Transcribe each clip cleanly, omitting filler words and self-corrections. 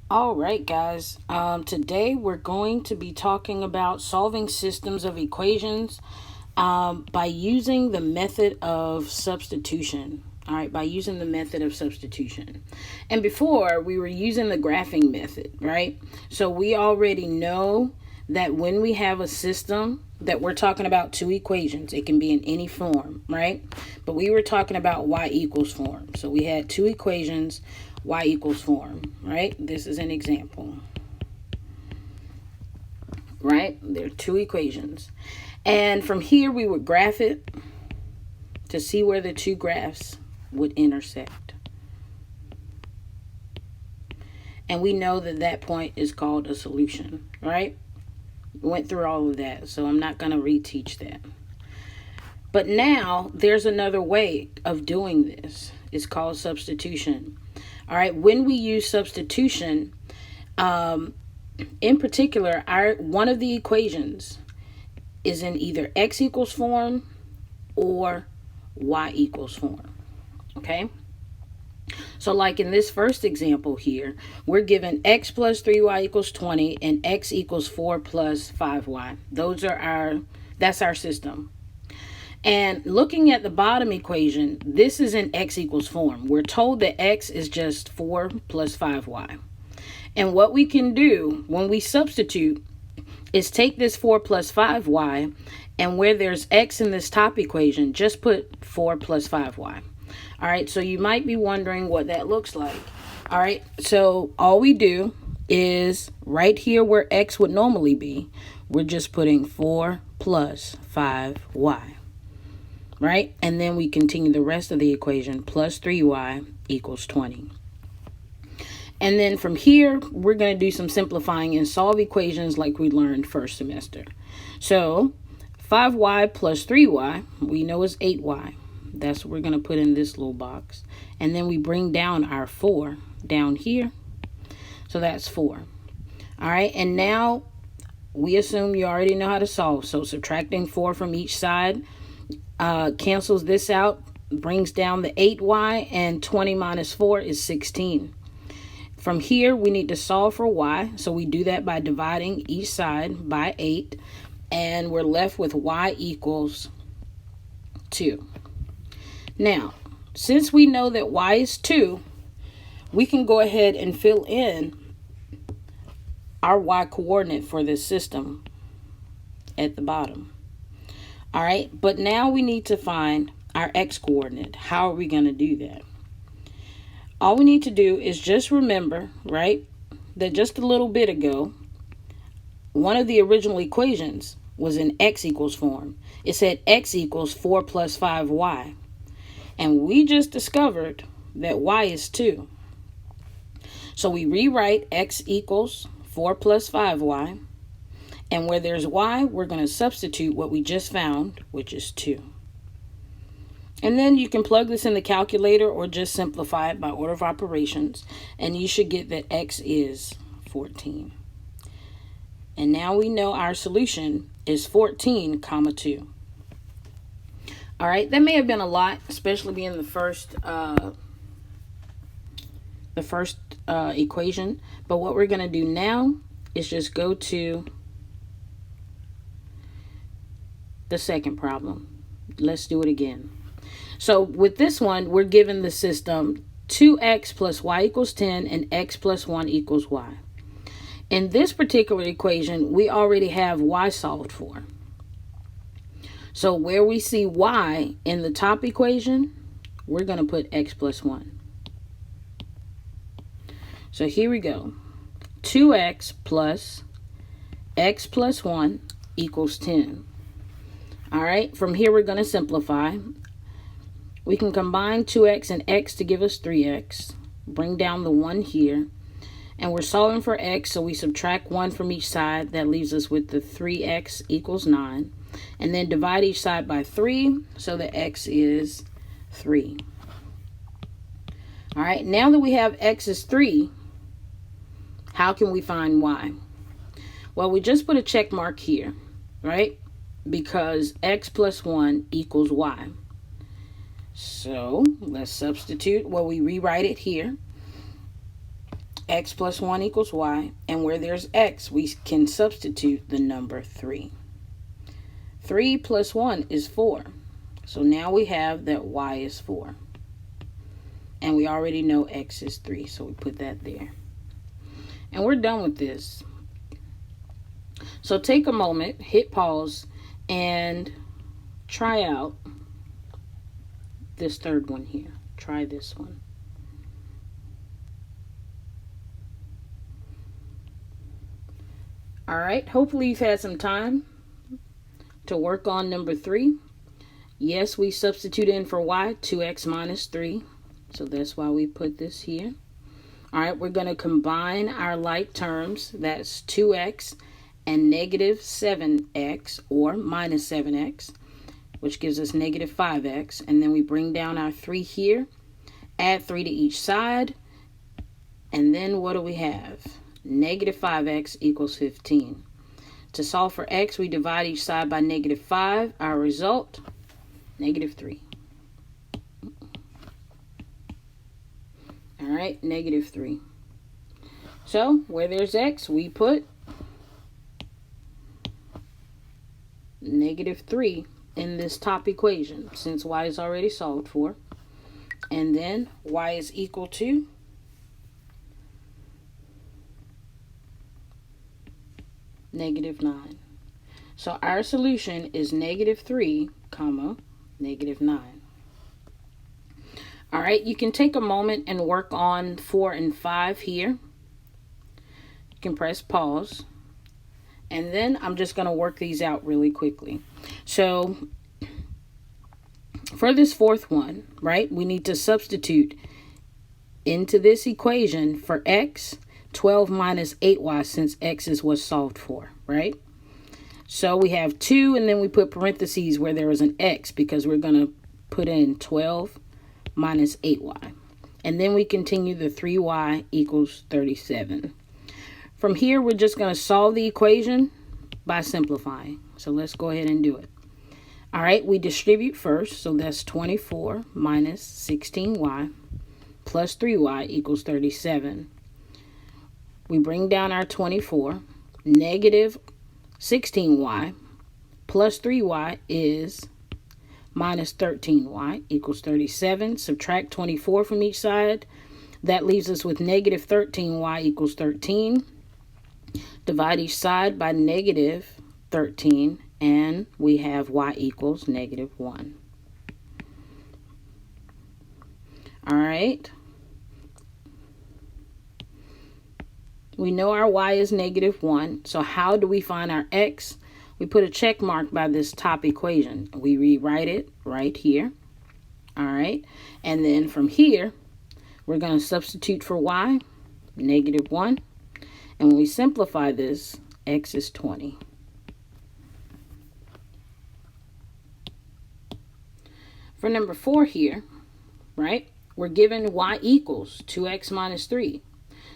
All right, guys. Today we're going to be talking about solving systems of equations by using the method of substitution. All right, by using the method of substitution. And before, we were using the graphing method, right? So we already know that when we have a system that we're talking about two equations, it can be in any form, right? But we were talking about y equals form. So we had two equations, y equals form, right? This is an example, right? There are two equations. And from here, we would graph it to see where the two graphs would intersect. And we know that that point is called a solution, right? Went through all of that, so I'm not going to reteach that. But now there's another way of doing this. It's called substitution. All right, when we use substitution, in particular, one of the equations is in either x equals form or y equals form. Okay? So like in this first example here, we're given x plus 3y equals 20 and x equals 4 plus 5y. That's our system. And looking at the bottom equation, this is in x equals form. We're told that x is just 4 plus 5y. And what we can do when we substitute is take this 4 plus 5y, and where there's x in this top equation, just put 4 plus 5y. All right, so you might be wondering what that looks like. All right, so all we do is right here where x would normally be, we're just putting 4 plus 5y. Right? And then we continue the rest of the equation, plus 3y equals 20. And then from here, we're going to do some simplifying and solve equations like we learned first semester. So 5y plus 3y, we know is 8y. That's what we're going to put in this little box. And then we bring down our 4 down here. So that's 4. All right, and now we assume you already know how to solve. So subtracting 4 from each side cancels this out, brings down the 8y, and 20 minus 4 is 16. From here, we need to solve for y, so we do that by dividing each side by 8, and we're left with y equals 2. Now, since we know that y is 2, we can go ahead and fill in our y coordinate for this system at the bottom. All right, but now we need to find our x coordinate. How are we going to do that? All we need to do is just remember, right, that just a little bit ago, one of the original equations was in x equals form. It said x equals 4 plus 5y. And we just discovered that y is 2. So we rewrite x equals 4 plus 5y. And where there's y, we're going to substitute what we just found, which is 2. And then you can plug this in the calculator or just simplify it by order of operations. And you should get that x is 14. And now we know our solution is 14, comma 2. All right, that may have been a lot, especially being the first equation. But what we're going to do now is just go to the second problem. Let's do it again. So with this one, we're given the system 2x plus y equals 10 and x plus 1 equals y. In this particular equation, we already have y solved for. So where we see y in the top equation, we're going to put x plus 1. So here we go. 2x plus x plus 1 equals 10. All right, from here we're going to simplify. We can combine 2x and x to give us 3x. Bring down the 1 here. And we're solving for x, so we subtract 1 from each side. That leaves us with the 3x equals 9. And then divide each side by 3, so that x is 3. All right, now that we have x is 3, how can we find y? Well, we just put a check mark here, right? Because x plus 1 equals y. So let's substitute. Well, we rewrite it here. X plus 1 equals y. And where there's x, we can substitute the number 3. 3 plus 1 is 4. So now we have that y is 4. And we already know x is 3. So we put that there. And we're done with this. So take a moment, hit pause, and try out this third one here. Try this one. All right, hopefully you've had some time to work on number 3. Yes, we substitute in for y, 2x minus 3. So that's why we put this here. All right, we're going to combine our like terms. That's 2x and negative 7x, or minus 7x, which gives us negative 5x. And then we bring down our 3 here, add 3 to each side, and then what do we have? Negative 5x equals 15. To solve for x, we divide each side by negative 5. Our result, negative 3. All right, negative 3. So where there's x, we put negative 3 in this top equation, since y is already solved for. And then y is equal to negative 9. So our solution is negative 3, comma, negative 9. All right, you can take a moment and work on 4 and 5 here. You can press pause. And then I'm just going to work these out really quickly. So for this fourth one, right, we need to substitute into this equation for x, 12 minus 8y, since x is what's solved for, right? So we have 2, and then we put parentheses where there is an x, because we're going to put in 12 minus 8y. And then we continue the 3y equals 37. From here, we're just going to solve the equation by simplifying. So let's go ahead and do it. All right, we distribute first. So that's 24 minus 16y plus 3y equals 37. We bring down our 24. Negative 16y plus 3y is minus 13y equals 37. Subtract 24 from each side. That leaves us with negative 13y equals 13. Divide each side by negative 13, and we have y equals negative 1. All right. We know our y is negative 1. So how do we find our x? We put a check mark by this top equation. We rewrite it right here. All right. And then from here, we're going to substitute for y, negative 1. And when we simplify this, x is 20. For number 4 here, right, we're given y equals 2x minus 3.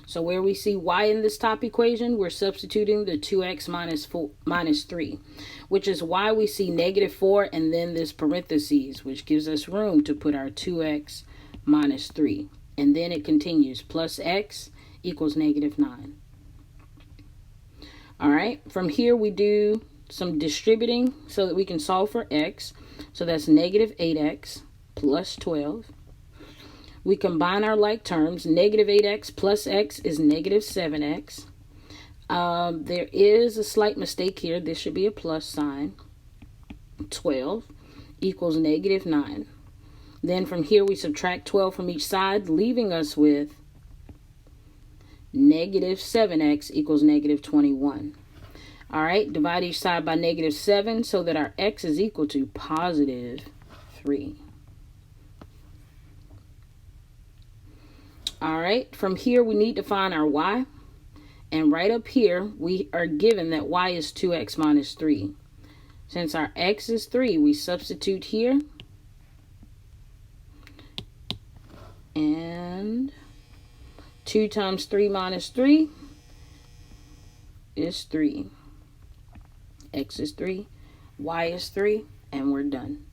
So where we see y in this top equation, we're substituting the 2x minus 3, which is why we see negative 4 and then this parentheses, which gives us room to put our 2x minus 3. And then it continues, plus x equals negative 9. All right, from here we do some distributing so that we can solve for x. So that's negative 8x plus 12. We combine our like terms. Negative 8x plus x is negative 7x. There is a slight mistake here. This should be a plus sign. 12 equals negative 9. Then from here we subtract 12 from each side, leaving us with negative 7x equals negative 21. All right, divide each side by negative 7 so that our x is equal to positive 3. All right, from here we need to find our y. And right up here, we are given that y is 2x minus 3. Since our x is 3, we substitute here. And 2 times 3 minus 3 is 3. X is 3, y is 3, and we're done.